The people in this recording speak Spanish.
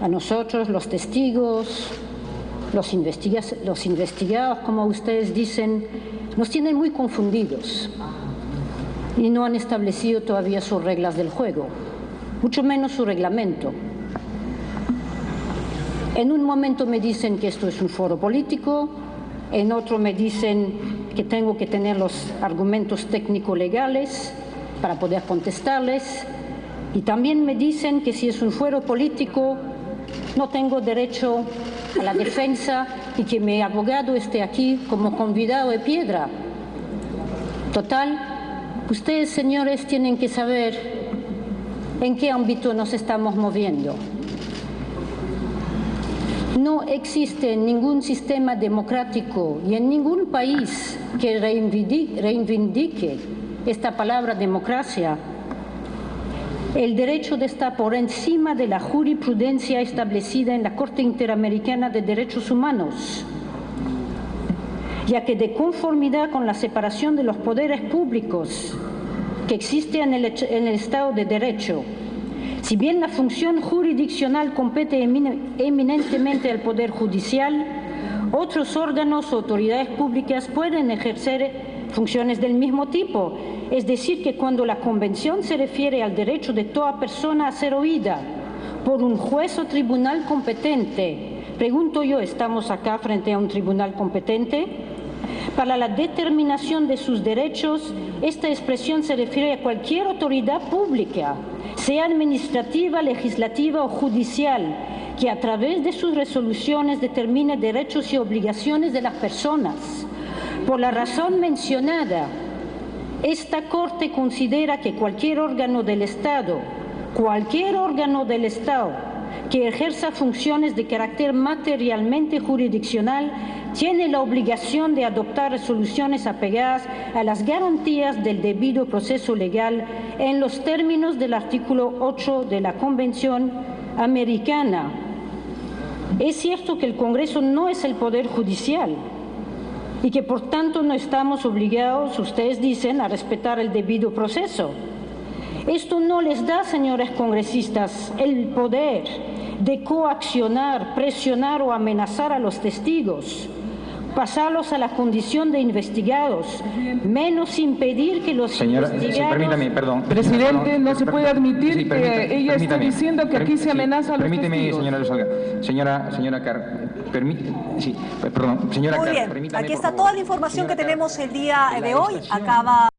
A nosotros, los testigos, los investigados, como ustedes dicen, nos tienen muy confundidos y no han establecido todavía sus reglas del juego, mucho menos su reglamento. En un momento me dicen que esto es un foro político, en otro me dicen que tengo que tener los argumentos técnico-legales para poder contestarles, y también me dicen que si es un foro político no tengo derecho a la defensa y que mi abogado esté aquí como convidado de piedra. Total, ustedes, señores, tienen que saber en qué ámbito nos estamos moviendo. No existe ningún sistema democrático y en ningún país que reivindique esta palabra democracia el derecho de estar por encima de la jurisprudencia establecida en la Corte Interamericana de Derechos Humanos, ya que de conformidad con la separación de los poderes públicos que existe en el Estado de Derecho, si bien la función jurisdiccional compete eminentemente al Poder Judicial, otros órganos o autoridades públicas pueden ejercer funciones del mismo tipo. Es decir, que cuando la Convención se refiere al derecho de toda persona a ser oída por un juez o tribunal competente, pregunto yo, ¿estamos acá frente a un tribunal competente? Para la determinación de sus derechos, esta expresión se refiere a cualquier autoridad pública, sea administrativa, legislativa o judicial, que a través de sus resoluciones determine derechos y obligaciones de las personas. Por la razón mencionada, esta Corte considera que cualquier órgano del Estado que ejerza funciones de carácter materialmente jurisdiccional tiene la obligación de adoptar resoluciones apegadas a las garantías del debido proceso legal en los términos del artículo 8 de la Convención Americana. Es cierto que el Congreso no es el Poder Judicial y que por tanto no estamos obligados, ustedes dicen, a respetar el debido proceso. Esto no les da, señores congresistas, el poder de coaccionar, presionar o amenazar a los testigos, pasarlos a la condición de investigados, menos impedir que los investigados... Sí, permítame, perdón. Presidente, no se puede admitir que ella esté diciendo que aquí se amenaza a los testigos. Permíteme, señora Lozada. Señora Carr, señora Muy Carr, bien, permítame, aquí por está favor. toda la información que tenemos el día de hoy. Acaba